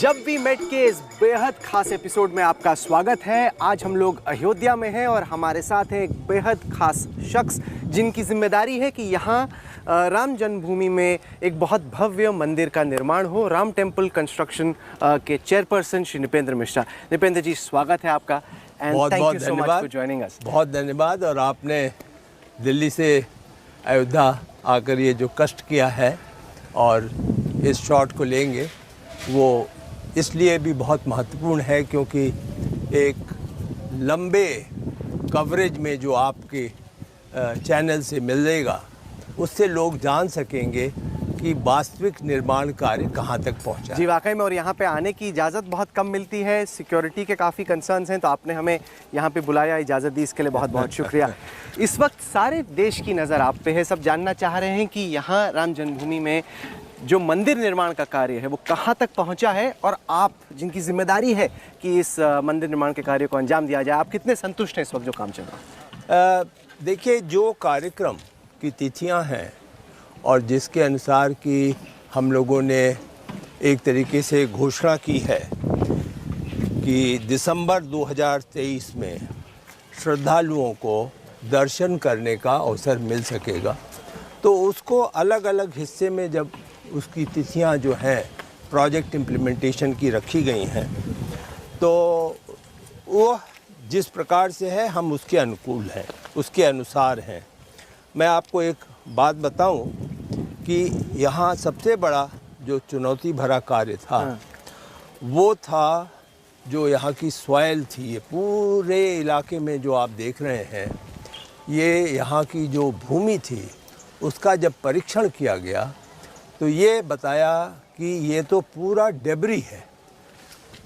जब we met के इस बेहद खास एपिसोड में आपका स्वागत है। आज हम लोग अयोध्या में हैं और हमारे साथ है एक बेहद खास शख्स जिनकी जिम्मेदारी है कि यहाँ राम जन्मभूमि में एक बहुत भव्य मंदिर का निर्माण हो। राम टेम्पल कंस्ट्रक्शन के चेयरपर्सन श्री निपेंद्र मिश्रा। निपेंद्र जी, स्वागत है आपका and thank you so much for joining us. बहुत धन्यवाद। और आपने दिल्ली से अयोध्या आकर ये जो कष्ट किया है और इस शॉट को लेंगे, वो इसलिए भी बहुत महत्वपूर्ण है क्योंकि एक लंबे कवरेज में जो आपके चैनल से मिलेगा उससे लोग जान सकेंगे कि वास्तविक निर्माण कार्य कहाँ तक पहुँचा। जी वाकई में, और यहाँ पे आने की इजाज़त बहुत कम मिलती है, सिक्योरिटी के काफ़ी कंसर्न्स हैं, तो आपने हमें यहाँ पे बुलाया, इजाज़त दी, इसके लिए बहुत बहुत शुक्रिया। इस वक्त सारे देश की नज़र आप पे है, सब जानना चाह रहे हैं कि यहाँ राम जन्मभूमि में जो मंदिर निर्माण का कार्य है वो कहाँ तक पहुँचा है, और आप जिनकी जिम्मेदारी है कि इस मंदिर निर्माण के कार्य को अंजाम दिया जाए, आप कितने संतुष्ट हैं इस वक्त जो काम चल रहा है? देखिए, जो कार्यक्रम की तिथियां हैं और जिसके अनुसार कि हम लोगों ने एक तरीके से घोषणा की है कि दिसंबर 2023 में श्रद्धालुओं को दर्शन करने का अवसर मिल सकेगा, तो उसको अलग अलग हिस्से में जब उसकी तिथियां जो हैं प्रोजेक्ट इम्प्लीमेंटेशन की रखी गई हैं, तो वो जिस प्रकार से है हम उसके अनुकूल हैं, उसके अनुसार हैं। मैं आपको एक बात बताऊं कि यहाँ सबसे बड़ा जो चुनौती भरा कार्य था वो था जो यहाँ की सॉइल थी। ये पूरे इलाके में जो आप देख रहे हैं, ये यहाँ की जो भूमि थी उसका जब परीक्षण किया गया तो ये बताया कि ये तो पूरा डेब्री है,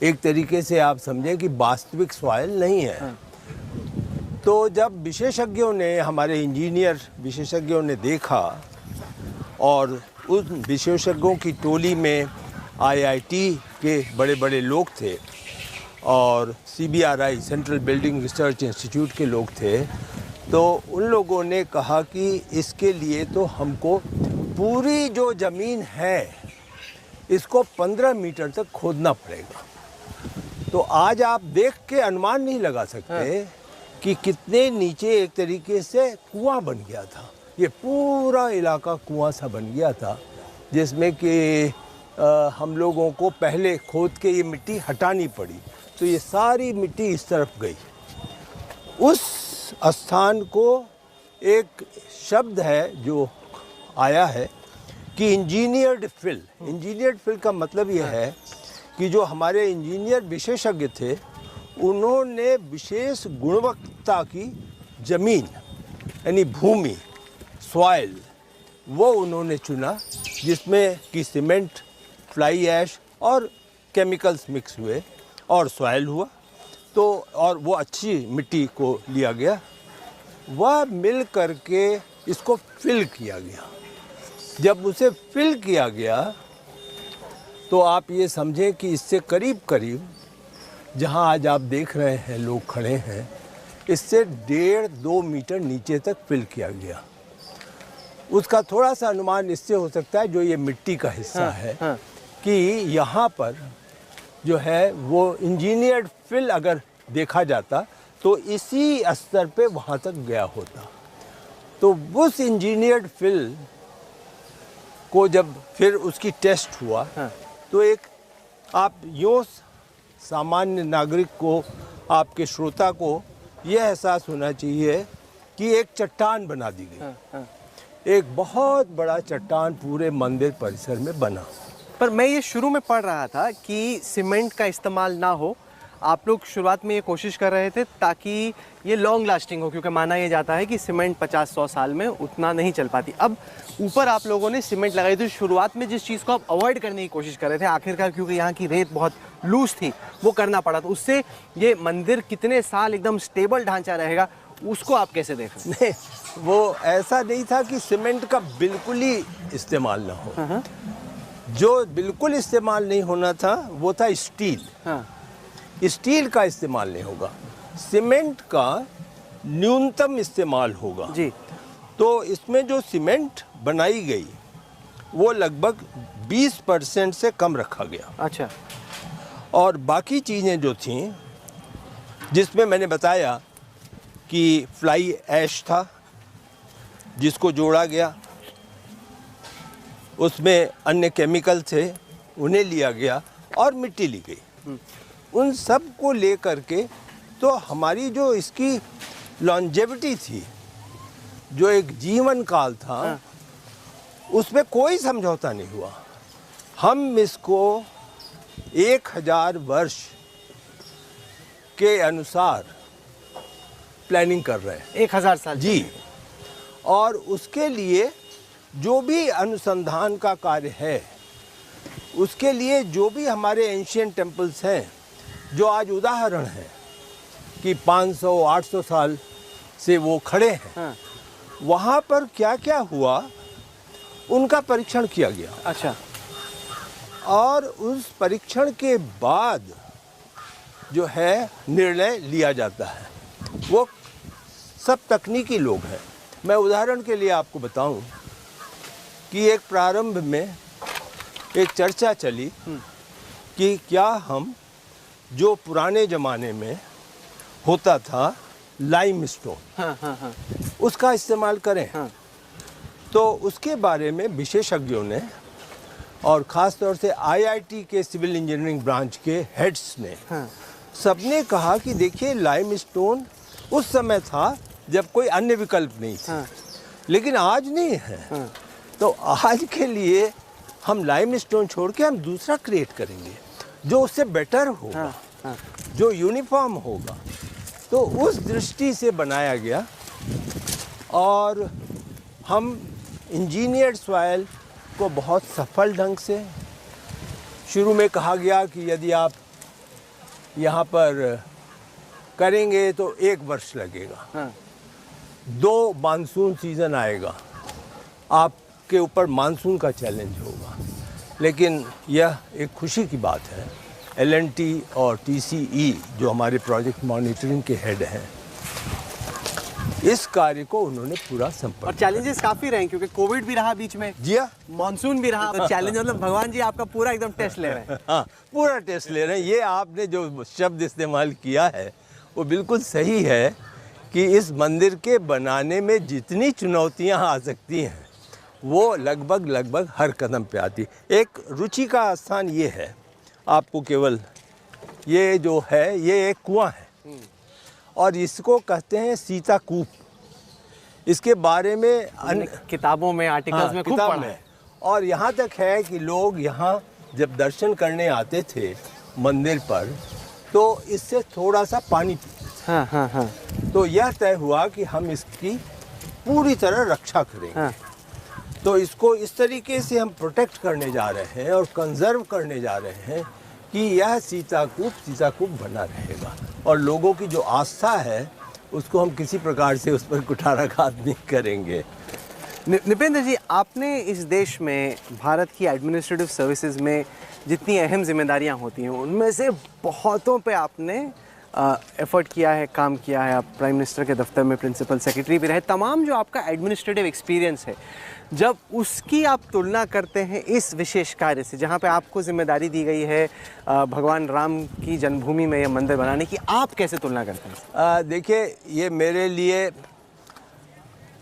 एक तरीके से आप समझें कि वास्तविक सॉइल नहीं है। तो जब विशेषज्ञों ने, हमारे इंजीनियर विशेषज्ञों ने देखा और उन विशेषज्ञों की टोली में आईआईटी के बड़े बड़े लोग थे और CBRI central building research institute के लोग थे, तो उन लोगों ने कहा कि इसके लिए तो हमको पूरी जो ज़मीन है इसको 15 मीटर तक खोदना पड़ेगा। तो आज आप देख के अनुमान नहीं लगा सकते कि कितने नीचे एक तरीके से कुआं बन गया था। ये पूरा इलाका कुआं सा बन गया था, जिसमें कि हम लोगों को पहले खोद के ये मिट्टी हटानी पड़ी, तो ये सारी मिट्टी इस तरफ गई। उस स्थान को एक शब्द है जो आया है कि इंजीनियर्ड फिल। इंजीनियर्ड फिल का मतलब ये है कि जो हमारे इंजीनियर विशेषज्ञ थे उन्होंने विशेष गुणवत्ता की ज़मीन यानी भूमि, सॉइल, वो उन्होंने चुना जिसमें कि सीमेंट, फ्लाई ऐश और केमिकल्स मिक्स हुए और सॉइल हुआ। तो और वो अच्छी मिट्टी को लिया गया, वह मिल करके इसको फिल किया गया। जब उसे फिल किया गया तो आप ये समझें कि इससे करीब करीब, जहाँ आज आप देख रहे हैं लोग खड़े हैं, इससे 1.5-2 मीटर नीचे तक फिल किया गया। उसका थोड़ा सा अनुमान इससे हो सकता है, जो ये मिट्टी का हिस्सा है कि यहाँ पर जो है वो इंजीनियर्ड फिल अगर देखा जाता तो इसी स्तर पे वहाँ तक गया होता। तो उस इंजीनियर्ड फिल को जब फिर उसकी टेस्ट हुआ तो एक, आप यूँ सामान्य नागरिक को, आपके श्रोता को यह एहसास होना चाहिए कि एक चट्टान बना दी गई। एक बहुत बड़ा चट्टान पूरे मंदिर परिसर में बना। पर मैं ये शुरू में पढ़ रहा था कि सीमेंट का इस्तेमाल ना हो। आप लोग शुरुआत में ये कोशिश कर रहे थे ताकि ये लॉन्ग लास्टिंग हो, क्योंकि माना ये जाता है कि सीमेंट 50-100 साल में उतना नहीं चल पाती। अब ऊपर आप लोगों ने सीमेंट लगाई थी। शुरुआत में जिस चीज़ को आप अवॉइड करने की कोशिश कर रहे थे, आखिरकार क्योंकि यहाँ की रेत बहुत लूज थी, वो करना पड़ा। तो उससे ये मंदिर कितने साल एकदम स्टेबल ढांचा रहेगा, उसको आप कैसे देख रहे हैं? नहीं, वो ऐसा नहीं था कि सीमेंट का बिल्कुल ही इस्तेमाल ना हो। जो बिल्कुल इस्तेमाल नहीं होना था वो था स्टील। स्टील का इस्तेमाल नहीं होगा, सीमेंट का न्यूनतम इस्तेमाल होगा जी। तो इसमें जो सीमेंट बनाई गई वो लगभग 20% से कम रखा गया। अच्छा। और बाकी चीज़ें जो थीं, जिसमें मैंने बताया कि फ्लाई ऐश था जिसको जोड़ा गया, उसमें अन्य केमिकल थे उन्हें लिया गया और मिट्टी ली गई। उन सब को ले करके तो हमारी जो इसकी लॉन्जेविटी थी, जो एक जीवन काल था, उसमें कोई समझौता नहीं हुआ। हम इसको 1000 वर्ष के अनुसार प्लानिंग कर रहे हैं। 1000 साल जी। और उसके लिए जो भी अनुसंधान का कार्य है, उसके लिए जो भी हमारे एंशिएंट टेम्पल्स हैं, जो आज उदाहरण है कि 500-800 साल से वो खड़े हैं, हाँ। वहाँ पर क्या क्या हुआ उनका परीक्षण किया गया। अच्छा। और उस परीक्षण के बाद जो है निर्णय लिया जाता है। वो सब तकनीकी लोग हैं। मैं उदाहरण के लिए आपको बताऊं कि एक प्रारंभ में एक चर्चा चली कि क्या हम जो पुराने ज़माने में होता था लाइमस्टोन, हाँ हाँ हाँ। उसका इस्तेमाल करें। हाँ। तो उसके बारे में विशेषज्ञों ने और ख़ास तौर से आईआईटी के सिविल इंजीनियरिंग ब्रांच के हेड्स ने, हाँ। सबने कहा कि देखिए लाइमस्टोन उस समय था जब कोई अन्य विकल्प नहीं था, हाँ। लेकिन आज नहीं है। हाँ। तो आज के लिए हम लाइमस्टोन छोड़ के हम दूसरा क्रिएट करेंगे जो उससे बेटर होगा, हाँ। हाँ। जो यूनिफॉर्म होगा। तो उस दृष्टि से बनाया गया और हम इंजीनियर्ड सॉइल को बहुत सफल ढंग से, शुरू में कहा गया कि यदि आप यहाँ पर करेंगे तो 1 वर्ष लगेगा, हाँ। 2 मानसून सीज़न आएगा, आपके ऊपर मानसून का चैलेंज होगा। लेकिन यह एक खुशी की बात है, LNT और TCE जो हमारे प्रोजेक्ट मॉनिटरिंग के हेड हैं, इस कार्य को उन्होंने पूरा संपन्न। और चैलेंजेस काफ़ी रहे क्योंकि कोविड भी रहा बीच में, जी हाँ, मानसून भी रहा। तो चैलेंज मतलब भगवान जी आपका पूरा एकदम टेस्ट ले रहे हैं। हाँ, पूरा टेस्ट ले रहे हैं। ये आपने जो शब्द इस्तेमाल किया है वो बिल्कुल सही है कि इस मंदिर के बनाने में जितनी चुनौतियां आ सकती हैं वो लगभग हर कदम पे आती। एक रुचि का स्थान ये है, आपको केवल ये जो है ये एक कुआं है और इसको कहते हैं सीता कूप। इसके बारे में किताबों में, आर्टिकल्स में खूब किताब पढ़ा में। है। और यहाँ तक है कि लोग यहाँ जब दर्शन करने आते थे मंदिर पर तो इससे थोड़ा सा पानी पीते थे। हाँ हाँ हाँ। तो यह तय हुआ कि हम इसकी पूरी तरह रक्षा करेंगे। हाँ। तो इसको इस तरीके से हम प्रोटेक्ट करने जा रहे हैं और कंजर्व करने जा रहे हैं कि यह सीताकूप बना रहेगा और लोगों की जो आस्था है उसको हम किसी प्रकार से उस पर कुठाराघात नहीं करेंगे। निपेंद्र जी, आपने इस देश में भारत की एडमिनिस्ट्रेटिव सर्विसेज में जितनी अहम जिम्मेदारियां होती हैं उनमें से बहुतों पे आपने एफर्ट किया है, काम किया है। आप प्राइम मिनिस्टर के दफ्तर में प्रिंसिपल सेक्रेटरी भी रहे। तमाम जो आपका एडमिनिस्ट्रेटिव एक्सपीरियंस है, जब उसकी आप तुलना करते हैं इस विशेष कार्य से जहाँ पे आपको जिम्मेदारी दी गई है भगवान राम की जन्मभूमि में यह मंदिर बनाने की, आप कैसे तुलना करते हैं? देखिए, ये मेरे लिए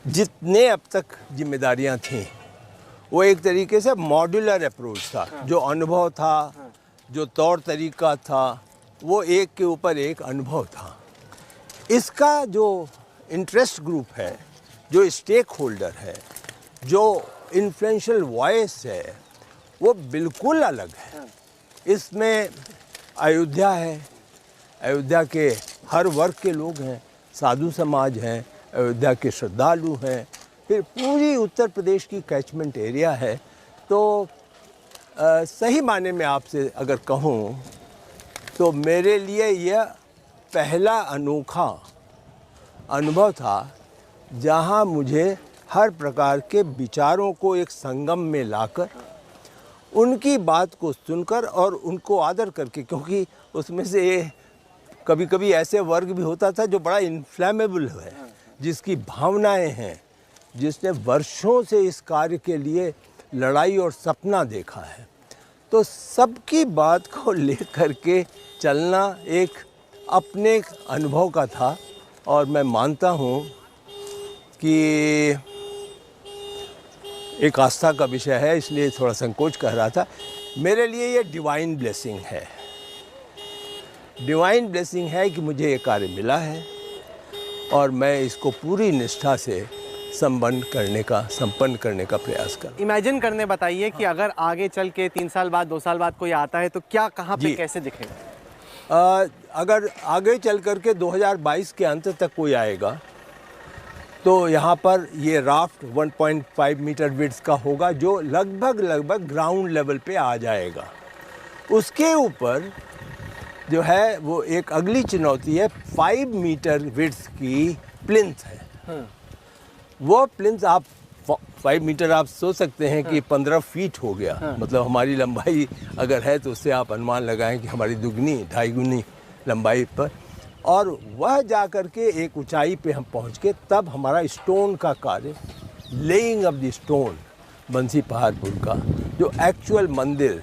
जितने अब तक जिम्मेदारियां थीं वो एक तरीके से मॉड्यूलर अप्रोच था। जो अनुभव था, जो तौर तरीका था, वो एक के ऊपर एक अनुभव था। इसका जो इंटरेस्ट ग्रुप है, जो स्टेक होल्डर है, जो इन्फ्लुएंशियल वॉइस है, वो बिल्कुल अलग है। इसमें अयोध्या है, अयोध्या के हर वर्ग के लोग हैं, साधु समाज हैं, अयोध्या के श्रद्धालु हैं, फिर पूरी उत्तर प्रदेश की कैचमेंट एरिया है। तो सही माने में आपसे अगर कहूँ तो मेरे लिए यह पहला अनोखा अनुभव था जहाँ मुझे हर प्रकार के विचारों को एक संगम में लाकर उनकी बात को सुनकर और उनको आदर करके, क्योंकि उसमें से कभी कभी ऐसे वर्ग भी होता था जो बड़ा इन्फ्लेमेबल है, जिसकी भावनाएं हैं, जिसने वर्षों से इस कार्य के लिए लड़ाई और सपना देखा है। तो सबकी बात को लेकर के चलना एक अपने अनुभव का था और मैं मानता हूँ कि एक आस्था का विषय है, इसलिए थोड़ा संकोच कर रहा था। मेरे लिए ये डिवाइन ब्लेसिंग है, डिवाइन ब्लेसिंग है कि मुझे ये कार्य मिला है और मैं इसको पूरी निष्ठा से संपन्न करने का प्रयास कर। इमेजिन करने बताइए कि अगर आगे चल के 3 साल बाद 2 साल बाद कोई आता है तो क्या कहाँ पे जी। कैसे दिखेगा? अगर आगे चल कर के 2022 के अंत तक कोई आएगा तो यहाँ पर ये राफ्ट 1.5 मीटर विड्थ का होगा जो लगभग ग्राउंड लेवल पे आ जाएगा। उसके ऊपर जो है वो एक अगली चुनौती है, 5 मीटर विड्थ की प्लिंथ है। वो प्लिंथ आप 5 मीटर आप सोच सकते हैं कि 15 फीट हो गया। मतलब हमारी लंबाई अगर है तो उससे आप अनुमान लगाएं कि हमारी दुगनी 2.5 गुनी लंबाई पर, और वह जा कर के एक ऊंचाई पे हम पहुंच के तब हमारा स्टोन का कार्य, लेइंग ऑफ द स्टोन, बंसी पहाड़पुर का जो एक्चुअल मंदिर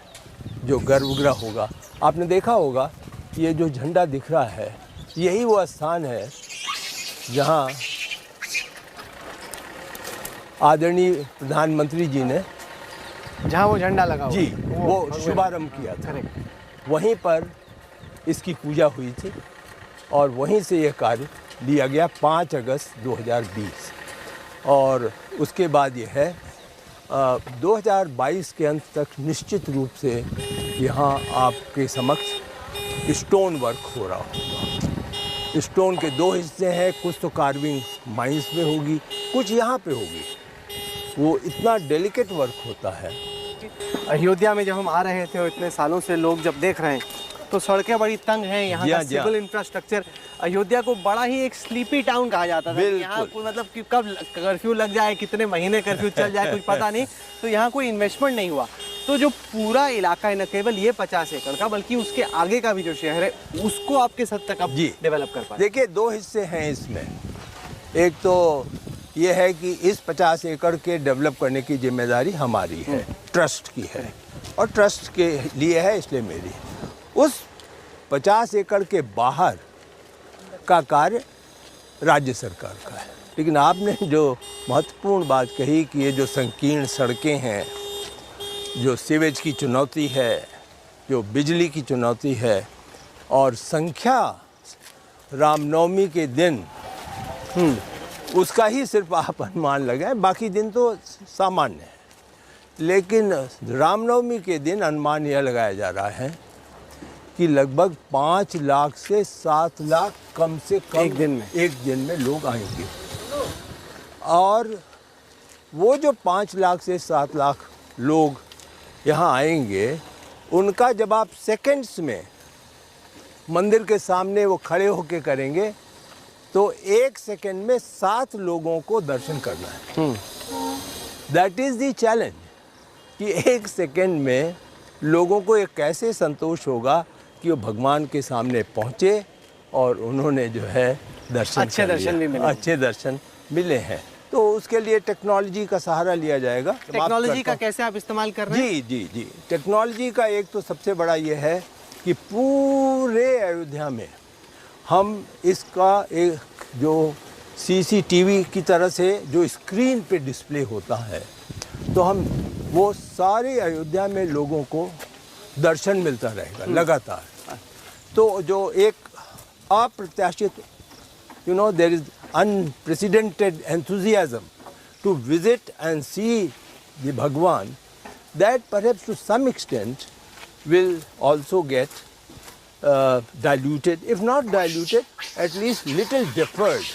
जो गर्भगृह होगा। आपने देखा होगा ये जो झंडा दिख रहा है यही वो स्थान है जहाँ आदरणीय प्रधानमंत्री जी ने जहाँ वो झंडा लगा हुआ जी है, वो शुभारंभ किया था। Correct। वहीं पर इसकी पूजा हुई थी और वहीं से ये कार्य लिया गया 5 अगस्त 2020। और उसके बाद ये है 2022 के अंत तक निश्चित रूप से यहाँ आपके समक्ष स्टोन वर्क हो रहा होगा। स्टोन के 2 हिस्से हैं, कुछ तो कार्विंग माइंस में होगी, कुछ यहाँ पे होगी। वो इतना डेलिकेट वर्क होता है। अयोध्या में जब हम आ रहे थे और इतने सालों से लोग जब देख रहे हैं तो सड़कें बड़ी तंग हैं, यहाँ का सिविल इंफ्रास्ट्रक्चर। अयोध्या को बड़ा ही एक स्लीपी टाउन कहा जाता था। यहाँ मतलब कि कब कर्फ्यू लग जाए, कितने महीने कर्फ्यू चल जाए कुछ पता नहीं, तो यहाँ कोई इन्वेस्टमेंट नहीं हुआ। तो जो पूरा इलाका है न केवल ये 50 एकड़ का बल्कि उसके आगे का भी जो शहर है उसको आप किस हद तक अब डेवलप कर पाए? देखिए 2 हिस्से हैं इसमें। एक तो ये है कि इस 50 एकड़ के डेवलप करने की जिम्मेदारी हमारी है, ट्रस्ट की है, और ट्रस्ट के लिए है इसलिए मेरी। उस 50 एकड़ के बाहर का कार्य राज्य सरकार का है। लेकिन आपने जो महत्वपूर्ण बात कही कि ये जो संकीर्ण सड़कें हैं, जो सीवेज की चुनौती है, जो बिजली की चुनौती है, और संख्या रामनवमी के दिन उसका ही सिर्फ आप अनुमान लगाएं, बाकी दिन तो सामान्य है। लेकिन रामनवमी के दिन अनुमान यह लगाया जा रहा है कि लगभग 5 लाख से 7 लाख कम से कम एक दिन में लोग आएंगे। और वो जो 5 लाख से 7 लाख लोग यहाँ आएंगे, उनका जब आप सेकंड्स में मंदिर के सामने वो खड़े होके करेंगे तो 1 सेकंड में 7 लोगों को दर्शन करना है। दैट इज़ द चैलेंज कि 1 सेकंड में लोगों को ये कैसे संतोष होगा कि वो भगवान के सामने पहुँचे और उन्होंने जो है अच्छे दर्शन मिले हैं। तो उसके लिए टेक्नोलॉजी का सहारा लिया जाएगा। टेक्नोलॉजी का कैसे आप इस्तेमाल कर रहे हैं? जी टेक्नोलॉजी का एक तो सबसे बड़ा ये है कि पूरे अयोध्या में हम इसका एक जो CCTV की तरह से जो स्क्रीन पे डिस्प्ले होता है, तो हम वो सारे अयोध्या में लोगों को दर्शन मिलता रहेगा लगातार। तो जो एक अप्रत्याशित, there is unprecedented enthusiasm to visit and see the Bhagwan, that perhaps to some extent will also get diluted, if not diluted, at least little deferred.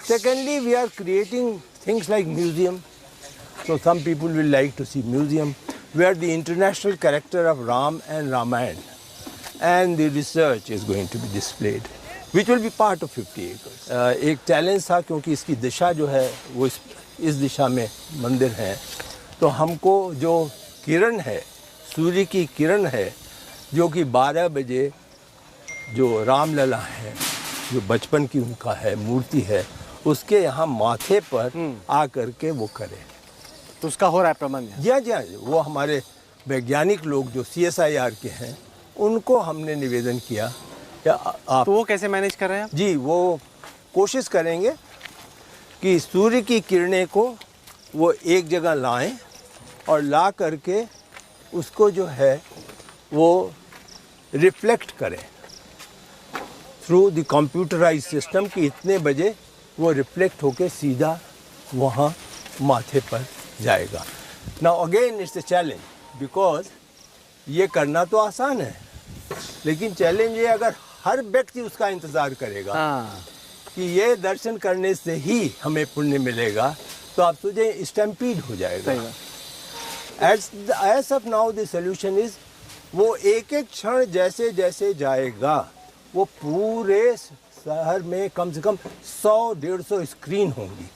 Secondly, we are creating things like museum. So some people will like to see museum where the international character of Ram and Ramayana and the research is going to be displayed, which will be part of 50 acres. एक challenge था क्योंकि इसकी दिशा जो है वो इस दिशा में मंदिर है, तो हमको जो किरण है, सूर्य की किरण है, जो कि 12 बजे जो रामलला है, जो बचपन की उनका है मूर्ति है, उसके यहाँ माथे पर आ करके वो करे। तो उसका हो रहा है प्रबंध? जी हाँ, वो हमारे वैज्ञानिक लोग जो CSIR के हैं उनको हमने निवेदन किया कि आप तो वो कैसे मैनेज कर रहे हैं आप? जी वो कोशिश करेंगे कि सूर्य की किरणें को वो एक जगह लाएं और ला करके उसको जो है वो रिफ्लेक्ट करें थ्रू द कंप्यूटराइज सिस्टम कि इतने बजे वो रिफ्लेक्ट होके सीधा वहाँ माथे पर जाएगा। Now again it's a challenge because ये करना तो आसान है, लेकिन चैलेंज ये अगर हर व्यक्ति उसका इंतज़ार करेगा हाँ कि ये दर्शन करने से ही हमें पुण्य मिलेगा, तो आप तुझे स्टैम्पीड हो जाएगा। सही बात। As of now the solution is वो एक एक क्षण जैसे जैसे जाएगा वो पूरे शहर में कम से कम 100-150 स्क्रीन होंगी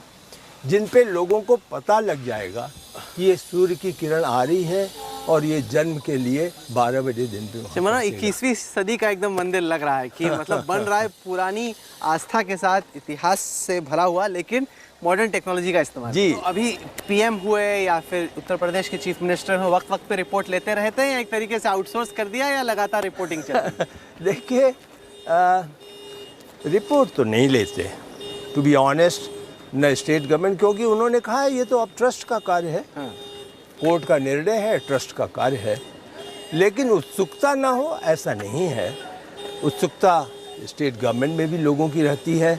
जिन पे लोगों को पता लग जाएगा कि ये सूर्य की किरण आ रही है और ये जन्म के लिए 12 बजे दिन पे वहाँ माना पहुंचेगा। 21वीं सदी का एकदम मंदिर लग रहा है कि मतलब बन रहा है पुरानी आस्था के साथ, इतिहास से भरा हुआ, लेकिन मॉडर्न टेक्नोलॉजी का इस्तेमाल। जी। तो अभी PM हुए या फिर उत्तर प्रदेश के चीफ मिनिस्टर हो, वक्त वक्त पे रिपोर्ट लेते रहते हैं या एक तरीके से आउटसोर्स कर दिया या लगातार रिपोर्टिंग चल रही है? देखिए रिपोर्ट तो नहीं लेते टू बी ऑनेस्ट न स्टेट गवर्नमेंट, क्योंकि उन्होंने कहा है ये तो अब ट्रस्ट का कार्य है, हाँ। कोर्ट का निर्णय है, ट्रस्ट का कार्य है। लेकिन उत्सुकता ना हो ऐसा नहीं है, उत्सुकता स्टेट गवर्नमेंट में भी लोगों की रहती है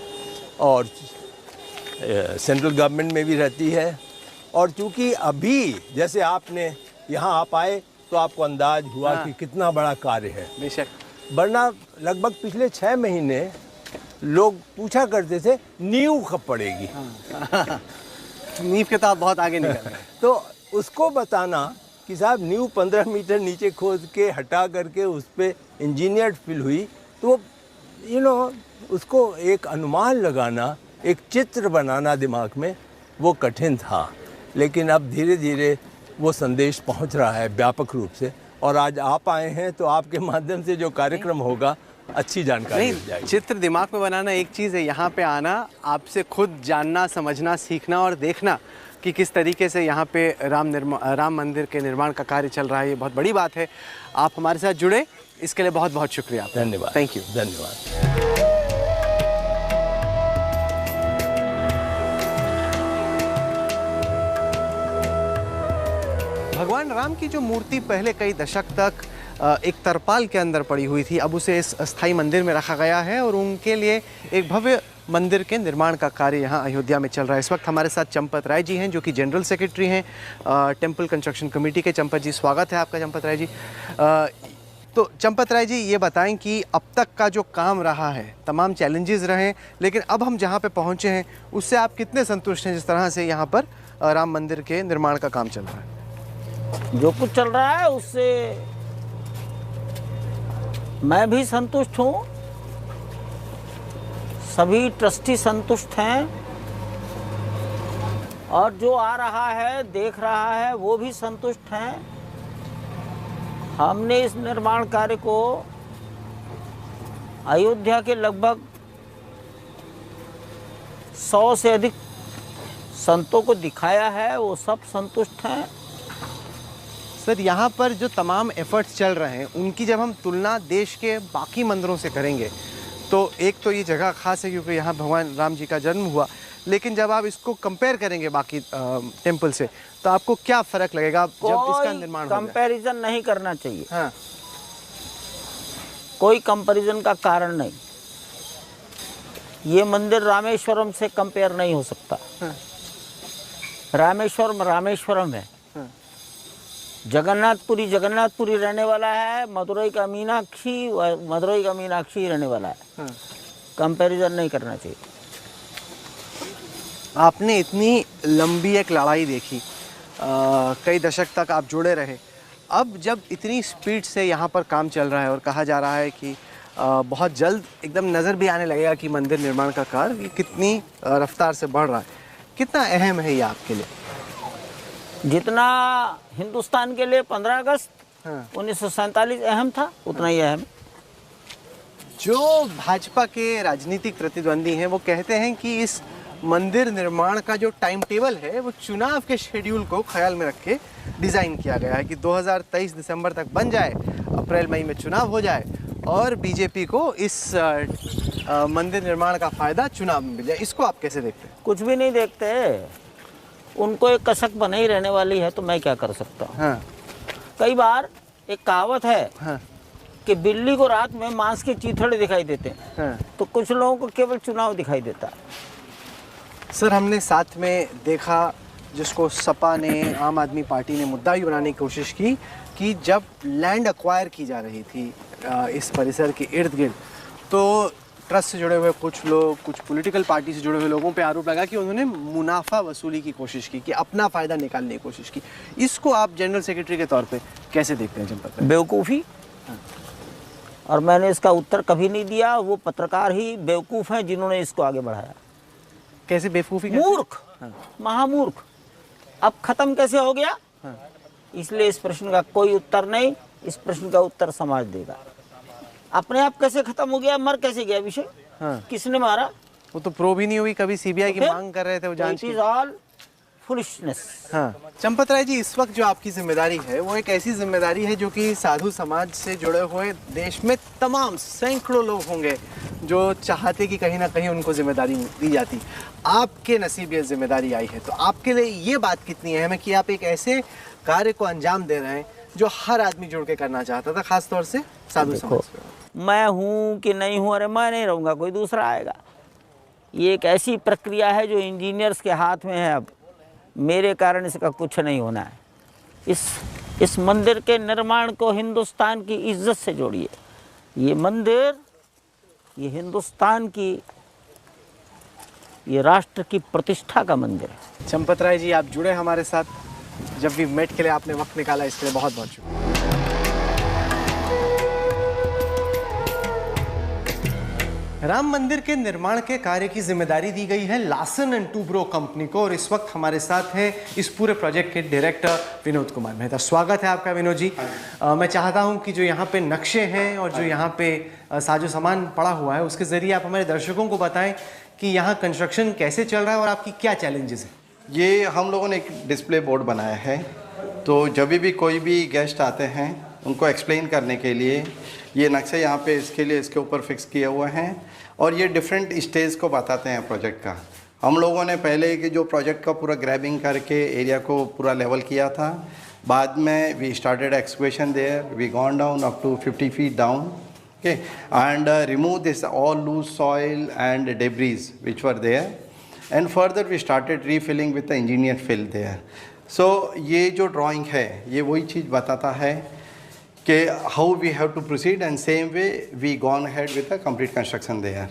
और सेंट्रल गवर्नमेंट में भी रहती है। और चूंकि अभी जैसे आपने यहाँ आप आए तो आपको अंदाज हुआ हाँ। कि कितना बड़ा कार्य है, बेशक। वरना लगभग पिछले 6 महीने लोग पूछा करते थे नींव कब पड़ेगी। नींव के तो आप बहुत आगे निकल गए। तो उसको बताना कि साहब नींव 15 मीटर नीचे खोद के हटा करके उस पर इंजीनियर्ड फिल हुई, तो उसको एक अनुमान लगाना, एक चित्र बनाना दिमाग में वो कठिन था। लेकिन अब धीरे धीरे वो संदेश पहुंच रहा है व्यापक रूप से, और आज आप आए हैं तो आपके माध्यम से जो कार्यक्रम होगा अच्छी जानकारी मिल नहीं, जाएगी। चित्र दिमाग में बनाना एक चीज़ है, यहाँ पे आना, आपसे खुद जानना, समझना, सीखना और देखना कि किस तरीके से यहाँ पे राम मंदिर के निर्माण का कार्य चल रहा है, ये बहुत बड़ी बात है। आप हमारे साथ जुड़े, इसके लिए बहुत बहुत शुक्रिया। धन्यवाद। Thank you. धन्यवाद। भगवान राम की जो मूर्ति पहले कई दशक तक एक तरपाल के अंदर पड़ी हुई थी, अब उसे इस अस्थाई मंदिर में रखा गया है और उनके लिए एक भव्य मंदिर के निर्माण का कार्य यहाँ अयोध्या में चल रहा है। इस वक्त हमारे साथ चंपत राय जी हैं जो कि जनरल सेक्रेटरी हैं टेम्पल कंस्ट्रक्शन कमेटी के। चंपत जी, स्वागत है आपका। चंपत राय जी, तो चंपत राय जी ये बताएं कि अब तक का जो काम रहा है, तमाम चैलेंजेस रहे, लेकिन अब हम जहाँ पे पहुँचे हैं उससे आप कितने संतुष्ट हैं जिस तरह से यहाँ पर राम मंदिर के निर्माण का काम चल रहा है? जो कुछ चल रहा है उससे मैं भी संतुष्ट हूँ, सभी ट्रस्टी संतुष्ट हैं और जो आ रहा है, देख रहा है, वो भी संतुष्ट हैं। हमने इस निर्माण कार्य को अयोध्या के लगभग 100 से अधिक संतों को दिखाया है, वो सब संतुष्ट हैं। सर, यहाँ पर जो तमाम एफर्ट्स चल रहे हैं उनकी जब हम तुलना देश के बाकी मंदिरों से करेंगे तो एक तो ये जगह खास है क्योंकि यहाँ भगवान राम जी का जन्म हुआ, लेकिन जब आप इसको कंपेयर करेंगे बाकी टेम्पल से तो आपको क्या फ़र्क लगेगा जब इसका निर्माण होगा? कंपैरिजन नहीं करना चाहिए। हाँ, कोई कंपैरिजन का कारण नहीं। ये मंदिर रामेश्वरम से कंपेयर नहीं हो सकता। हाँ। रामेश्वरम रामेश्वरम है। हाँ। जगन्नाथपुरी रहने वाला है, मदुरई का मीनाक्षी रहने वाला है। हाँ। कंपैरिजन नहीं करना चाहिए। आपने इतनी लंबी एक लड़ाई देखी, कई दशक तक आप जुड़े रहे, अब जब इतनी स्पीड से यहाँ पर काम चल रहा है और कहा जा रहा है कि बहुत जल्द एकदम नज़र भी आने लगेगा कि मंदिर निर्माण का कार्य कितनी रफ्तार से बढ़ रहा है, कितना अहम है ये आपके लिए? जितना हिंदुस्तान के लिए 15 अगस्त 1947 अहम था, उतना ही अहम। जो भाजपा के राजनीतिक प्रतिद्वंदी हैं वो कहते हैं कि इस मंदिर निर्माण का जो टाइम टेबल है वो चुनाव के शेड्यूल को ख्याल में रख के डिज़ाइन किया गया है कि 2023 दिसंबर तक बन जाए, अप्रैल मई में चुनाव हो जाए और बीजेपी को इस मंदिर निर्माण का फ़ायदा चुनाव में मिल जाए। इसको आप कैसे देखते हैं? कुछ भी नहीं देखते, उनको एक कसक बना ही रहने वाली है, तो मैं क्या कर सकता हूँ। हाँ कई बार एक कहावत है हाँ कि बिल्ली को रात में मांस के चीथड़े दिखाई देते हैं, हाँ। तो कुछ लोगों को केवल चुनाव दिखाई देता है। सर, हमने साथ में देखा जिसको सपा ने, आम आदमी पार्टी ने मुद्दा भी बनाने की कोशिश की कि जब लैंड एक्वायर की जा रही थी इस परिसर के इर्द गिर्द, तो ट्रस्ट से जुड़े हुए कुछ लोग, कुछ पॉलिटिकल पार्टी से जुड़े हुए लोगों पे आरोप लगा कि उन्होंने मुनाफा वसूली की कोशिश की, कि अपना फ़ायदा निकालने की कोशिश की। इसको आप जनरल सेक्रेटरी के तौर पे कैसे देखते हैं चंपत? बेवकूफ़ी। और मैंने इसका उत्तर कभी नहीं दिया, वो पत्रकार ही बेवकूफ़ हैं जिन्होंने इसको आगे बढ़ाया। कैसे बेवकूफ़ी? मूर्ख, महामूर्ख। अब खत्म कैसे हो गया? इसलिए इस प्रश्न का कोई उत्तर नहीं, इस प्रश्न का उत्तर समाज देगा। अपने आप कैसे खत्म हो गया, मर कैसे गया विषय? किसने मारा? वो तो प्रो भी नहीं हुई, कभी सीबीआई की मांग कर रहे थे वो जांच की। All foolishness. हाँ चंपत राय जी, इस वक्त जो आपकी जिम्मेदारी है वो एक ऐसी जिम्मेदारी है जो कि साधु समाज से जुड़े हुए देश में तमाम सैकड़ों लोग होंगे जो चाहते कि कहीं ना कहीं उनको जिम्मेदारी दी जाती। आपके नसीब ये जिम्मेदारी आई है, तो आपके लिए ये बात कितनी अहम है कि आप एक ऐसे कार्य को अंजाम दे रहे हैं जो हर आदमी जुड़ के करना चाहता था, खासतौर से साधु समाज। मैं हूँ कि नहीं हूँ, अरे मैं नहीं रहूँगा, कोई दूसरा आएगा। ये एक ऐसी प्रक्रिया है जो इंजीनियर्स के हाथ में है। अब मेरे कारण इसका कुछ नहीं होना है। इस मंदिर के निर्माण को हिंदुस्तान की इज्जत से जोड़िए। ये मंदिर, ये हिंदुस्तान की, ये राष्ट्र की प्रतिष्ठा का मंदिर है। चंपत राय जी, आप जुड़े हमारे साथ, जब भी मेट के लिए आपने वक्त निकाला, इसके लिए बहुत बहुत शुक्रिया। राम मंदिर के निर्माण के कार्य की जिम्मेदारी दी गई है लार्सन एंड टूब्रो कंपनी को, और इस वक्त हमारे साथ हैं इस पूरे प्रोजेक्ट के डायरेक्टर विनोद कुमार मेहता। स्वागत है आपका विनोद जी। मैं चाहता हूं कि जो यहाँ पे नक्शे हैं और जो यहाँ पे साजो सामान पड़ा हुआ है, उसके ज़रिए आप हमारे दर्शकों को बताएं कि यहाँ कंस्ट्रक्शन कैसे चल रहा है और आपकी क्या चैलेंजेस हैं। ये हम लोगों ने एक डिस्प्ले बोर्ड बनाया है, तो जब भी कोई भी गेस्ट आते हैं उनको एक्सप्लेन करने के लिए ये नक्शे यहाँ पे इसके लिए इसके ऊपर फिक्स किए हुए हैं, और ये डिफरेंट स्टेज को बताते हैं प्रोजेक्ट का। हम लोगों ने पहले कि जो प्रोजेक्ट का पूरा ग्रैबिंग करके एरिया को पूरा लेवल किया था, बाद में we started excavation there, we gone down up to 50 feet down, okay, and remove this all loose soil and debris which were there, and further we started refilling with the engineer fill there. So ये जो drawing है ये वही चीज़ बताता है कि how we have to proceed, and same way we gone ahead with the complete construction there.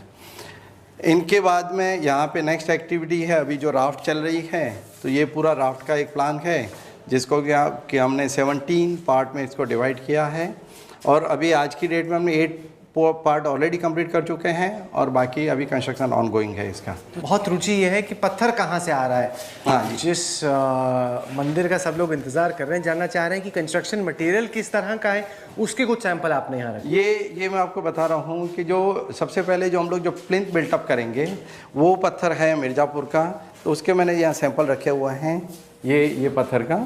इनके बाद में यहाँ पे नेक्स्ट एक्टिविटी है, अभी जो राफ्ट चल रही है, तो ये पूरा राफ्ट का एक प्लान है जिसको कि हमने 17 पार्ट में इसको डिवाइड किया है, और अभी आज की डेट में हमने 8 पार्ट ऑलरेडी कंप्लीट कर चुके हैं और बाकी अभी कंस्ट्रक्शन ऑन गोइंग है इसका। बहुत रुचि ये है कि पत्थर कहाँ से आ रहा है। हाँ जी। जिस मंदिर का सब लोग इंतजार कर रहे हैं, जानना चाह रहे हैं कि कंस्ट्रक्शन मटेरियल किस तरह का है, उसके कुछ सैंपल आपने यहाँ रखे। ये मैं आपको बता रहा हूँ कि जो सबसे पहले जो हम लोग जो प्लिंथ बिल्टअप करेंगे वो पत्थर है मिर्ज़ापुर का, तो उसके मैंने यहाँ सैंपल रखे हुए हैं। ये पत्थर का,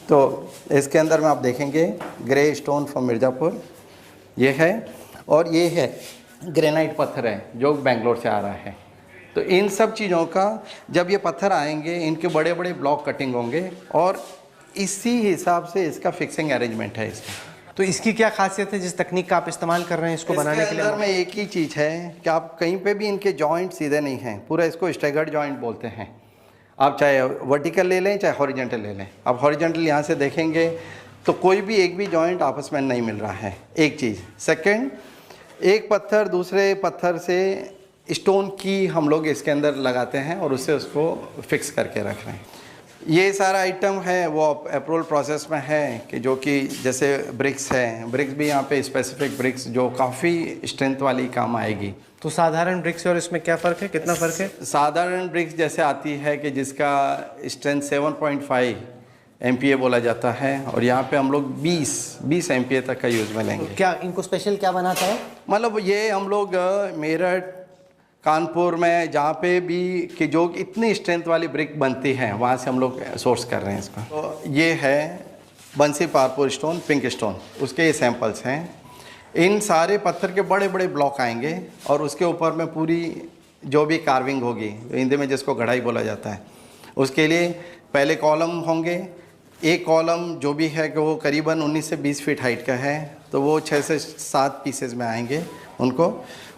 तो इसके अंदर में आप देखेंगे ग्रे स्टोन फ्रॉम मिर्ज़ापुर ये है, और ये है ग्रेनाइट पत्थर है जो बेंगलोर से आ रहा है। तो इन सब चीज़ों का जब ये पत्थर आएंगे, इनके बड़े बड़े ब्लॉक कटिंग होंगे और इसी हिसाब से इसका फिक्सिंग अरेंजमेंट है इसका। तो इसकी क्या खासियत है जिस तकनीक का आप इस्तेमाल कर रहे हैं इसको बनाने के लिए? अंदर में एक ही चीज़ है कि आप कहीं पे भी इनके जॉइंट सीधे नहीं हैं, पूरा इसको स्टैगर्ड जॉइंट बोलते हैं। आप चाहे वर्टिकल ले लें चाहे हॉरिजेंटल ले लें, आप हॉरिजेंटल यहाँ से देखेंगे तो कोई भी एक भी जॉइंट आपस में नहीं मिल रहा है, एक चीज़। सेकेंड, एक पत्थर दूसरे पत्थर से स्टोन की हम लोग इसके अंदर लगाते हैं और उससे उसको फिक्स करके रख रहे हैं। ये सारा आइटम है वो अप्रूवल प्रोसेस में है कि जो कि जैसे ब्रिक्स है, ब्रिक्स भी यहाँ पे स्पेसिफिक ब्रिक्स जो काफ़ी स्ट्रेंथ वाली काम आएगी। तो साधारण ब्रिक्स और इसमें क्या फ़र्क है, कितना फ़र्क है? साधारण ब्रिक्स जैसे आती है कि जिसका स्ट्रेंथ 7.5 MPa बोला जाता है, और यहाँ पे हम लोग 20 MPa तक का यूज़ में लेंगे। क्या इनको स्पेशल क्या बनाता है? मतलब ये हम लोग मेरठ कानपुर में जहाँ पे भी कि जो इतनी स्ट्रेंथ वाली ब्रिक बनती है वहाँ से हम लोग सोर्स कर रहे हैं इसको। तो ये है बंसी पारपुर स्टोन, पिंक स्टोन, उसके ये सैंपल्स हैं। इन सारे पत्थर के बड़े बड़े ब्लॉक आएंगे और उसके ऊपर में पूरी जो भी कार्विंग होगी, हिंदी में जिसको घड़ाई बोला जाता है, उसके लिए पहले कॉलम होंगे। एक कॉलम जो भी है कि वो करीबन 19 से 20 फीट हाइट का है, तो वो 6 से 7 पीसेज में आएंगे उनको।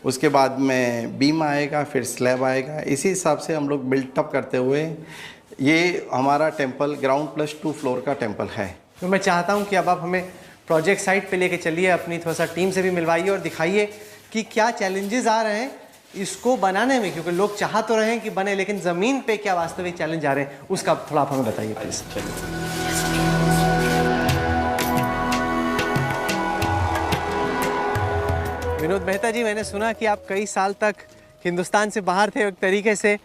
उसके बाद में बीम आएगा, फिर स्लैब आएगा। इसी हिसाब से हम लोग बिल्टअप करते हुए, ये हमारा टेम्पल ग्राउंड प्लस 2 फ्लोर का टेम्पल है। तो मैं चाहता हूँ कि अब आप हमें प्रोजेक्ट साइट पे लेके चलिए, अपनी थोड़ा सा टीम से भी मिलवाइए और दिखाइए कि क्या चैलेंजेस आ रहे हैं इसको बनाने में, क्योंकि लोग चाह तो रहे हैं कि बने, लेकिन ज़मीन पे क्या वास्तविक चैलेंज आ रहे हैं उसका थोड़ा आप हमें बताइए प्लीज़। विनोद मेहता जी, मैंने सुना कि आप कई साल तक हिंदुस्तान से बाहर थे, एक तरीके से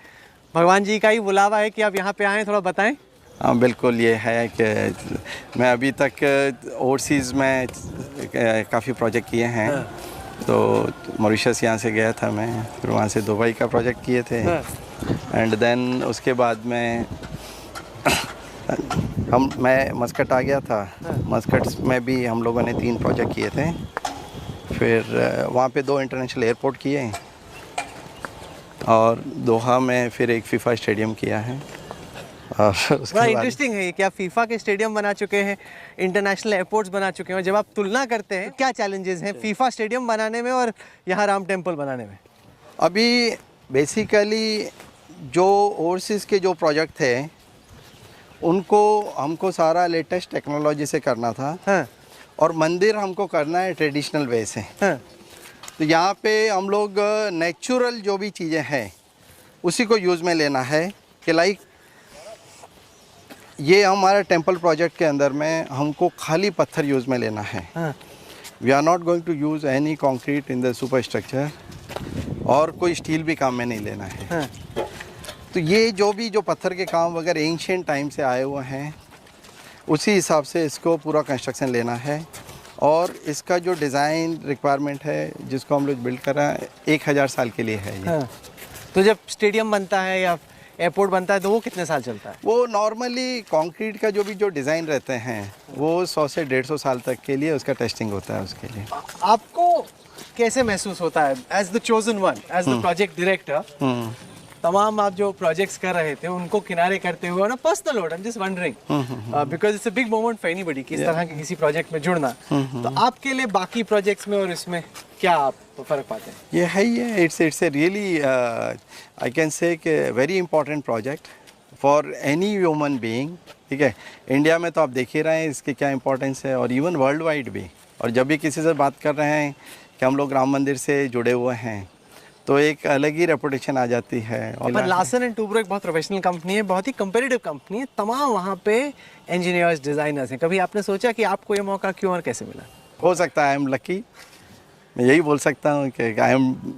भगवान जी का ही बुलावा है कि आप यहाँ पे आएँ, थोड़ा बताएं। हाँ बिल्कुल, ये है कि मैं अभी तक ओवरसीज़ में काफ़ी प्रोजेक्ट किए हैं। तो मॉरिशस यहाँ से गया था मैं, फिर वहाँ से दुबई का प्रोजेक्ट किए थे। एंड देन उसके बाद में मैं मस्कट आ गया था। मस्कट में भी हम लोगों ने 3 प्रोजेक्ट किए थे। फिर वहाँ पे 2 इंटरनेशनल एयरपोर्ट किए और दोहा में फिर एक फीफा स्टेडियम किया है। और बड़ा इंटरेस्टिंग है कि आप फीफा के स्टेडियम बना चुके हैं, इंटरनेशनल एयरपोर्ट्स बना चुके हैं। जब आप तुलना करते हैं, क्या चैलेंजेस हैं फीफा स्टेडियम बनाने में और यहाँ राम टेम्पल बनाने में? अभी बेसिकली जो ओवरसीज़ के जो प्रोजेक्ट थे उनको हमको सारा लेटेस्ट टेक्नोलॉजी से करना था। हाँ। और मंदिर हमको करना है ट्रेडिशनल वे से। हाँ। तो यहाँ पे हम लोग नेचुरल जो भी चीज़ें हैं उसी को यूज़ में लेना है। कि लाइक ये हमारे टेम्पल प्रोजेक्ट के अंदर में हमको खाली पत्थर यूज़ में लेना है। We are not going to use any concrete in the superstructure, और कोई स्टील भी काम में नहीं लेना है। तो ये जो पत्थर के काम वगैरह एंशिएंट टाइम से आए हुए हैं, उसी हिसाब से इसको पूरा कंस्ट्रक्शन लेना है। और इसका जो डिज़ाइन रिक्वायरमेंट है जिसको हम लोग बिल्ड कर रहे हैं 1000 साल के लिए है ये। तो जब स्टेडियम बनता है या एयरपोर्ट बनता है तो वो कितने साल चलता है? वो नॉर्मली कंक्रीट का जो डिज़ाइन रहते हैं वो 100 से 150 साल तक के लिए उसका टेस्टिंग होता है। उसके लिए आपको कैसे महसूस होता है as the chosen one, as the project director, तमाम आप जो प्रोजेक्ट्स कर रहे थे उनको किनारे करते हुए, ना personal note, I am just wondering because it's a big moment for anybody कि इस तरह के किसी प्रोजेक्ट में जुड़ना, तो आपके लिए बाकी प्रोजेक्ट्स में और इसमें क्या आप फर्क पाते हैं? ये है ये it's a really I can say कि very important project for any human being. ठीक है, इंडिया में तो आप देख ही रहे हैं इसकी क्या इंपॉर्टेंस है, और इवन वर्ल्ड वाइड भी। और जब भी किसी से बात कर रहे हैं कि हम लोग राम मंदिर से जुड़े हुए हैं तो एक अलग ही रेपुटेशन आ जाती है। और लार्सन एंड टूब्रो एक बहुत प्रोफेशनल कंपनी है, बहुत ही कंपेटिटिव कंपनी है, तमाम वहाँ पे इंजीनियर्स, डिज़ाइनर्स हैं। कभी आपने सोचा कि आपको ये मौका क्यों और कैसे मिला? हो सकता है आई एम लकी, मैं यही बोल सकता हूँ कि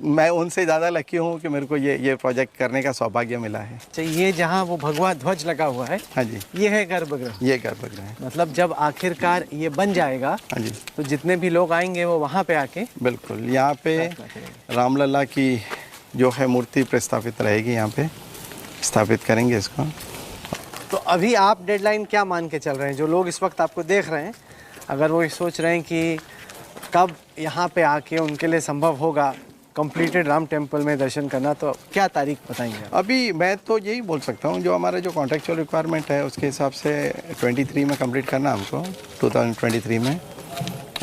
मैं उनसे ज़्यादा लकी हूँ कि मेरे को ये प्रोजेक्ट करने का सौभाग्य मिला है। अच्छा, ये जहाँ वो भगवा ध्वज लगा हुआ है, हाँ जी, ये है गर्भगृह। ये गर्भगृह है। मतलब जब आखिरकार ये बन जाएगा, हाँ जी, तो जितने भी लोग आएंगे वो वहाँ पे आके बिल्कुल यहाँ पे रामलला की जो है मूर्ति प्रस्थापित रहेगी, यहाँ पे स्थापित करेंगे इसको। तो अभी आप डेडलाइन क्या मान के चल रहे हैं? जो लोग इस वक्त आपको देख रहे हैं, अगर वो सोच रहे हैं कि कब यहाँ पे आके उनके लिए संभव होगा कंप्लीटेड राम टेम्पल में दर्शन करना, तो क्या तारीख बताएंगे आप? अभी मैं तो यही बोल सकता हूँ, जो हमारा जो कॉन्ट्रेक्चुअल रिक्वायरमेंट है उसके हिसाब से 23 में कंप्लीट करना हमको, 2023 में।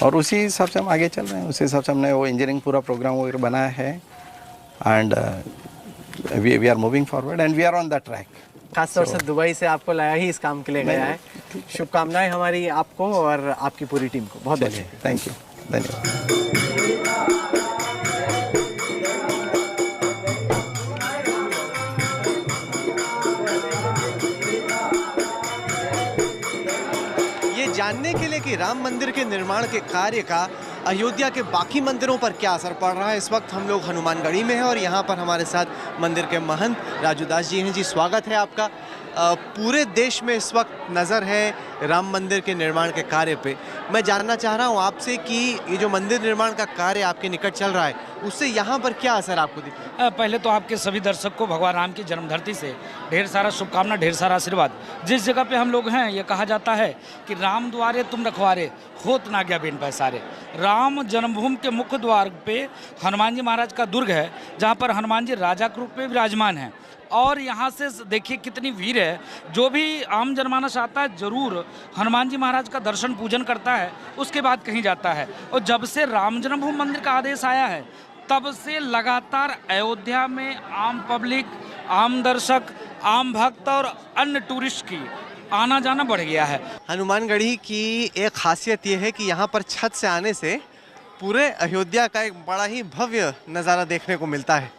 और उसी हिसाब से हम आगे चल रहे हैं। उसी हिसाब से हमने वो इंजीनियरिंग पूरा प्रोग्राम वगैरह बनाया है, and we are moving forward and we are on the track. खासतौर से दुबई से आपको लाया ही इस काम के लिए गया है। शुभकामनाएं हमारी आपको और आपकी पूरी टीम को। बहुत बहुत थैंक यू, धन्यवाद। ये जानने के लिए कि राम मंदिर के निर्माण के कार्य का अयोध्या के बाकी मंदिरों पर क्या असर पड़ रहा है, इस वक्त हम लोग हनुमानगढ़ी में हैं और यहाँ पर हमारे साथ मंदिर के महंत राजू दास जी हैं। जी, स्वागत है आपका। पूरे देश में इस वक्त नज़र है राम मंदिर के निर्माण के कार्य पे। मैं जानना चाह रहा हूँ आपसे कि ये जो मंदिर निर्माण का कार्य आपके निकट चल रहा है उससे यहाँ पर क्या असर आपको दिख रहा है? पहले तो आपके सभी दर्शक को भगवान राम की जन्मधरती से ढेर सारा शुभकामना, ढेर सारा आशीर्वाद। जिस जगह पे हम लोग हैं, ये कहा जाता है कि राम द्वारे तुम रखवारे, होत ना गया बिन पैसारे। राम जन्मभूमि के मुख्य द्वार पे हनुमान जी महाराज का दुर्ग है, जहाँ पर हनुमान जी राजा के रूप में विराजमान हैं। और यहाँ से देखिए कितनी भीड़ है। जो भी आम जनमानस आता है जरूर हनुमान जी महाराज का दर्शन पूजन करता है, उसके बाद कहीं जाता है। और जब से राम जन्मभूमि मंदिर का आदेश आया है तब से लगातार अयोध्या में आम पब्लिक, आम दर्शक, आम भक्त और अन्य टूरिस्ट की आना जाना बढ़ गया है। हनुमानगढ़ी की एक खासियत ये है कि यहाँ पर छत से आने से पूरे अयोध्या का एक बड़ा ही भव्य नज़ारा देखने को मिलता है।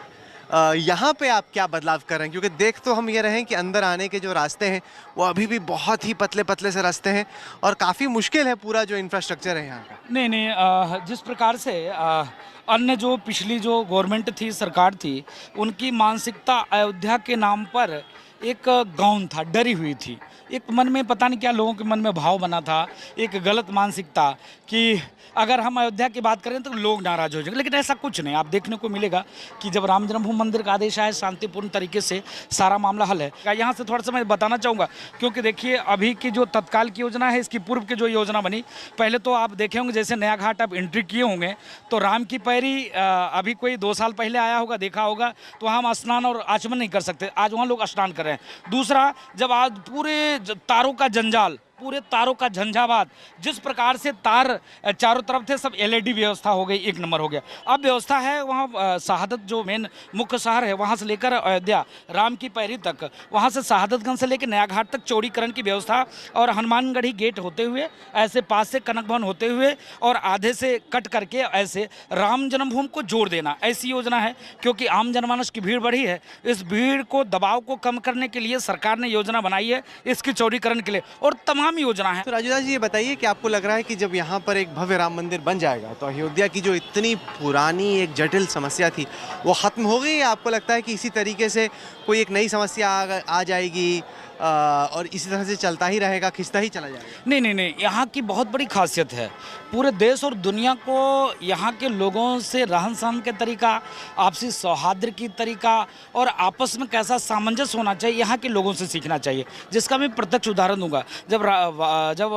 यहाँ पे आप क्या बदलाव कर रहे हैं? क्योंकि देख तो हम ये रहे हैं कि अंदर आने के जो रास्ते हैं वो अभी भी बहुत ही पतले पतले से रास्ते हैं और काफ़ी मुश्किल है पूरा जो इंफ्रास्ट्रक्चर है यहाँ का। नहीं, जिस प्रकार से अन्य जो पिछली जो गवर्नमेंट थी, सरकार थी, उनकी मानसिकता अयोध्या के नाम पर एक गौन था, डरी हुई थी। एक मन में पता नहीं क्या लोगों के मन में भाव बना था, एक गलत मानसिकता कि अगर हम अयोध्या की बात करें तो लोग नाराज हो जाएंगे। लेकिन ऐसा कुछ नहीं, आप देखने को मिलेगा कि जब राम जन्मभूमि मंदिर का आदेश आया, शांतिपूर्ण तरीके से सारा मामला हल है। यहाँ से थोड़ा सा मैं बताना चाहूँगा, क्योंकि देखिए अभी की जो तत्काल की योजना है, इसकी पूर्व की जो योजना बनी, पहले तो आप देखे होंगे जैसे नया घाट आप एंट्री किए होंगे तो राम की पैरी अभी कोई 2 साल पहले आया होगा, देखा होगा, तो वहाँ हम स्नान और आचमन नहीं कर सकते। आज वहाँ लोग स्नान कर रहे हैं। दूसरा, जब आज पूरे तारों का जंजाल, पूरे तारों का झंझावात, जिस प्रकार से तार चारों तरफ थे, सब LED व्यवस्था हो गई, एक नंबर हो गया। अब व्यवस्था है वहाँ शहादत जो मेन मुख्य शहर है वहाँ से लेकर अयोध्या राम की पैरी तक, वहाँ से शहादतगंज से लेकर नया घाट तक चौड़ीकरण की व्यवस्था, और हनुमानगढ़ी गेट होते हुए ऐसे पास से कनक भवन होते हुए और आधे से कट करके ऐसे राम जन्मभूमि को जोड़ देना, ऐसी योजना है। क्योंकि आम जनमानस की भीड़ बढ़ी है, इस भीड़ को, दबाव को कम करने के लिए सरकार ने योजना बनाई है इसकी चौड़ीकरण के लिए, और तमाम योजना है। तो राजू दास जी ये बताइए कि आपको लग रहा है कि जब यहाँ पर एक भव्य राम मंदिर बन जाएगा तो अयोध्या की जो इतनी पुरानी एक जटिल समस्या थी वो खत्म हो गई, या आपको लगता है कि इसी तरीके से कोई एक नई समस्या आ जाएगी और इसी तरह से चलता ही रहेगा, खिंचता ही चला जाएगा? नहीं, यहाँ की बहुत बड़ी खासियत है। पूरे देश और दुनिया को यहाँ के लोगों से रहन सहन के तरीका, आपसी सौहार्द की तरीका और आपस में कैसा सामंजस्य होना चाहिए, यहाँ के लोगों से सीखना चाहिए। जिसका मैं प्रत्यक्ष उदाहरण दूंगा, जब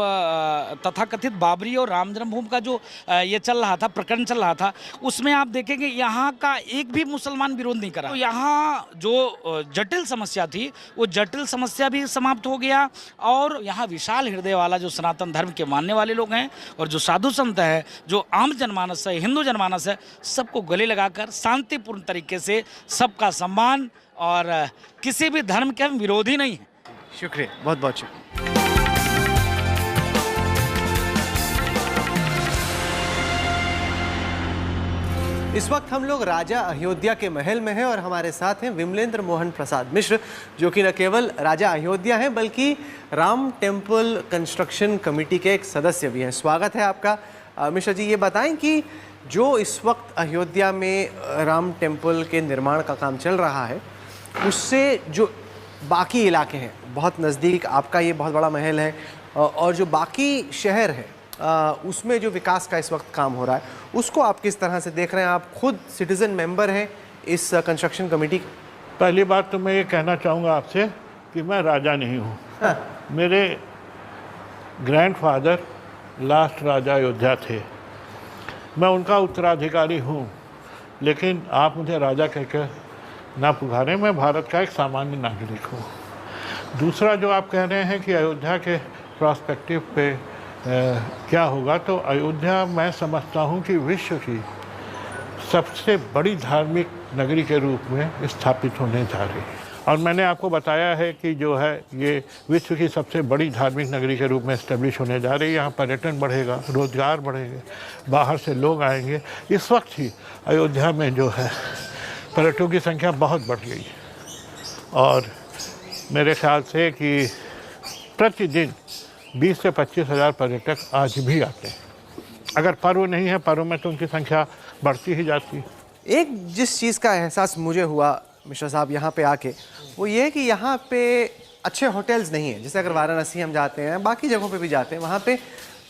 तथाकथित बाबरी और राम जन्मभूमि का जो ये चल रहा था, प्रकरण चल रहा था, उसमें आप देखेंगे यहाँ का एक भी मुसलमान विरोध नहीं करा। तो यहाँ जो जटिल समस्या थी वो जटिल समस्या भी समाप्त हो गया, और यहाँ विशाल हृदय वाला जो सनातन धर्म के मानने वाले लोग हैं और जो साधु संत है, जो आम जनमानस है, हिंदू जनमानस है, सबको गले लगाकर शांतिपूर्ण तरीके से सबका सम्मान, और किसी भी धर्म के हम विरोधी नहीं हैं। शुक्रिया, बहुत बहुत शुक्रिया। इस वक्त हम लोग राजा अयोध्या के महल में हैं और हमारे साथ हैं विमलेंद्र मोहन प्रसाद मिश्र, जो कि न केवल राजा अयोध्या हैं बल्कि राम टेम्पल कंस्ट्रक्शन कमेटी के एक सदस्य भी हैं। स्वागत है आपका। मिश्र जी, ये बताएं कि जो इस वक्त अयोध्या में राम टेम्पल के निर्माण का काम चल रहा है, उससे जो बाकी इलाके हैं, बहुत नज़दीक आपका ये बहुत बड़ा महल है, और जो बाकी शहर है उसमें जो विकास का इस वक्त काम हो रहा है, उसको आप किस तरह से देख रहे हैं? आप खुद सिटीज़न मेंबर हैं इस कंस्ट्रक्शन कमेटी। पहली बात तो मैं ये कहना चाहूँगा आपसे कि मैं राजा नहीं हूँ। हाँ। मेरे ग्रैंडफादर लास्ट राजा अयोध्या थे, मैं उनका उत्तराधिकारी हूँ, लेकिन आप मुझे राजा कहकर ना पुकारें, मैं भारत का एक सामान्य नागरिक हूँ। दूसरा, जो आप कह रहे हैं कि अयोध्या के प्रॉस्पेक्टिव पे क्या होगा, तो अयोध्या मैं समझता हूँ कि विश्व की सबसे बड़ी धार्मिक नगरी के रूप में स्थापित होने जा रही है। और मैंने आपको बताया है कि जो है ये विश्व की सबसे बड़ी धार्मिक नगरी के रूप में इस्टेब्लिश होने जा रही है। यहाँ पर्यटन बढ़ेगा, रोजगार बढ़ेंगे, बाहर से लोग आएंगे। इस वक्त ही अयोध्या में जो है पर्यटकों की संख्या बहुत बढ़ गई है, और मेरे ख्याल से कि प्रतिदिन 20 से 25 हज़ार पर्यटक आज भी आते हैं। अगर पर्व नहीं है, पर्व में तो उनकी संख्या बढ़ती ही जाती है। एक जिस चीज़ का एहसास मुझे हुआ मिश्रा साहब यहाँ पे आके, वो ये कि यहाँ पे अच्छे होटल्स नहीं हैं। जैसे अगर वाराणसी हम जाते हैं, बाकी जगहों पे भी जाते हैं, वहाँ पे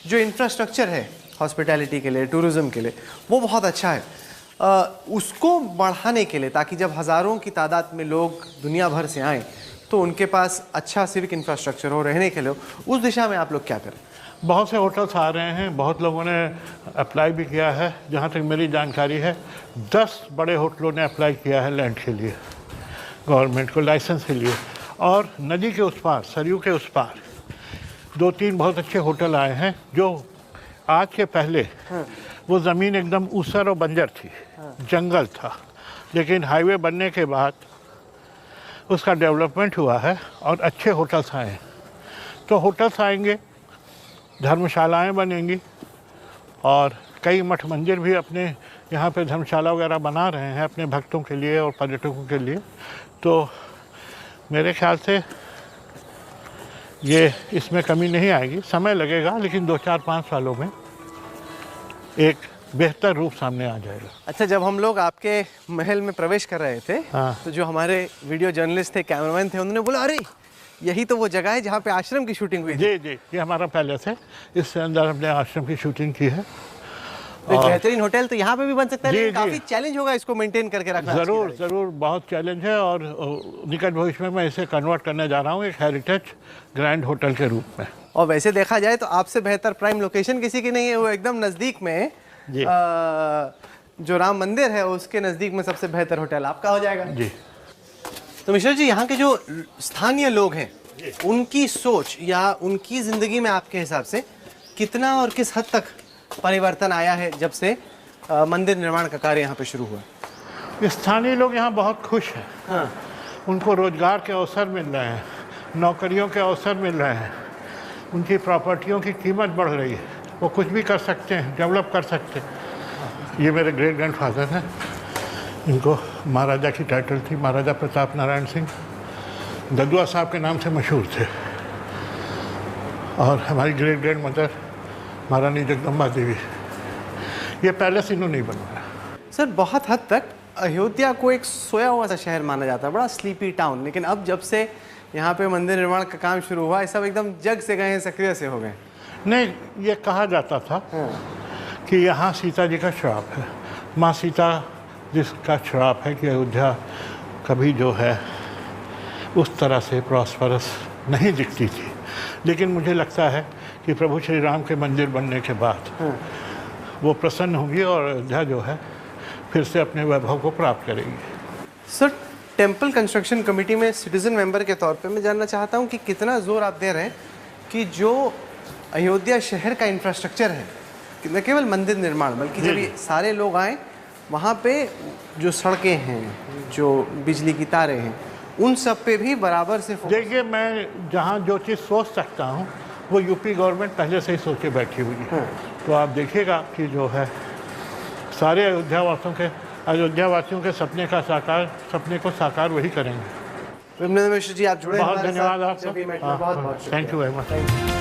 जो इंफ्रास्ट्रक्चर है हॉस्पिटैलिटी के लिए, टूरिज़्म के लिए, वो बहुत अच्छा है। उसको बढ़ाने के लिए, ताकि जब हज़ारों की तादाद में लोग दुनिया भर से आएँ तो उनके पास अच्छा सिविक इंफ्रास्ट्रक्चर हो, रहने के लिए, उस दिशा में आप लोग क्या करें? बहुत से होटल्स आ रहे हैं, बहुत लोगों ने अप्लाई भी किया है। जहाँ तक मेरी जानकारी है 10 बड़े होटलों ने अप्लाई किया है लैंड के लिए, गवर्नमेंट को लाइसेंस के लिए। और नदी के उस पार, सरयू के उस पार 2-3 बहुत अच्छे होटल आए हैं, जो आज के पहले वो ज़मीन एकदम ऊसर और बंजर थी, जंगल था। लेकिन हाईवे बनने के बाद उसका डेवलपमेंट हुआ है और अच्छे होटल्स आए हैं। तो होटल्स आएंगे, धर्मशालाएं बनेंगी, और कई मठ मंदिर भी अपने यहाँ पे धर्मशाला वगैरह बना रहे हैं अपने भक्तों के लिए और पर्यटकों के लिए। तो मेरे ख्याल से ये इसमें कमी नहीं आएगी, समय लगेगा, लेकिन 2-4-5 सालों में एक बेहतर रूप सामने आ जाएगा। अच्छा, जब हम लोग आपके महल में प्रवेश कर रहे थे, हाँ। तो जो हमारे वीडियो जर्नलिस्ट थे, कैमरामैन थे, उन्होंने बोला अरे यही तो वो जगह है जहाँ पे आश्रम की शूटिंग हुई थी। जी जी, ये हमारा पैलेस है, इससे अंदर हमने आश्रम की शूटिंग की है। तो एक बेहतरीन होटल तो यहाँ पे भी बन सकता है, जी, लेकिन जी। काफी चैलेंज होगा इसको मेंटेन करके रखना। ज़रूर ज़रूर, बहुत चैलेंज है, और निकट भविष्य में मैं इसे कन्वर्ट करने जा रहा हूँ एक हेरिटेज ग्रैंड होटल के रूप में। और वैसे देखा जाए तो आपसे बेहतर प्राइम लोकेशन किसी की नहीं है, वो एकदम नज़दीक में जी। जो राम मंदिर है उसके नज़दीक में सबसे बेहतर होटल आपका हो जाएगा। जी। तो मिश्रा जी, यहाँ के जो स्थानीय लोग हैं उनकी सोच या उनकी ज़िंदगी में आपके हिसाब से कितना और किस हद तक परिवर्तन आया है जब से मंदिर निर्माण का कार्य यहाँ पे शुरू हुआ? स्थानीय लोग यहाँ बहुत खुश हैं। हाँ। उनको रोजगार के अवसर मिल रहे हैं, नौकरियों के अवसर मिल रहे हैं, उनकी प्रॉपर्टियों की कीमत बढ़ रही है, वो कुछ भी कर सकते हैं, डेवलप कर सकते हैं। ये मेरे ग्रेट ग्रैंडफादर हैं, इनको महाराजा की टाइटल थी, महाराजा प्रताप नारायण सिंह, ददुआ साहब के नाम से मशहूर थे। और हमारी ग्रेट ग्रैंड मदर महारानी जगदम्बा देवी, ये पैलेस इन्होंने नहीं बनवाया। सर, बहुत हद तक अयोध्या को एक सोया हुआ सा शहर माना जाता है, बड़ा स्लीपी टाउन, लेकिन अब जब से यहाँ पे मंदिर निर्माण का काम शुरू हुआ, ये सब एकदम जग से गए हैं, सक्रिय से हो गए। नहीं, ये कहा जाता था कि यहाँ सीता जी का श्राप है, माँ सीता जिसका श्राप है कि अयोध्या कभी जो है उस तरह से प्रॉस्परस नहीं दिखती थी। लेकिन मुझे लगता है कि प्रभु श्री राम के मंदिर बनने के बाद वो प्रसन्न होंगी और अयोध्या जो है फिर से अपने वैभव को प्राप्त करेगी। सर, टेम्पल कंस्ट्रक्शन कमेटी में सिटीजन मेंबर के तौर पे मैं जानना चाहता हूँ कि कितना जोर आप दे रहे हैं कि जो अयोध्या शहर का इंफ्रास्ट्रक्चर है, न केवल मंदिर निर्माण, बल्कि जब ये सारे लोग आए वहाँ पे जो सड़कें हैं, जो बिजली की तारें हैं, उन सब पे भी बराबर से देखिए, मैं जहाँ जो चीज़ सोच सकता हूँ वो यूपी गवर्नमेंट पहले से ही सोच के बैठी हुई है। तो आप देखिएगा कि जो है सारे अयोध्या वासियों के सपने को साकार वही करेंगे। मिश्र जी, आप जुड़े, बहुत धन्यवाद आपका। बहुत थैंक यू वेरी मच।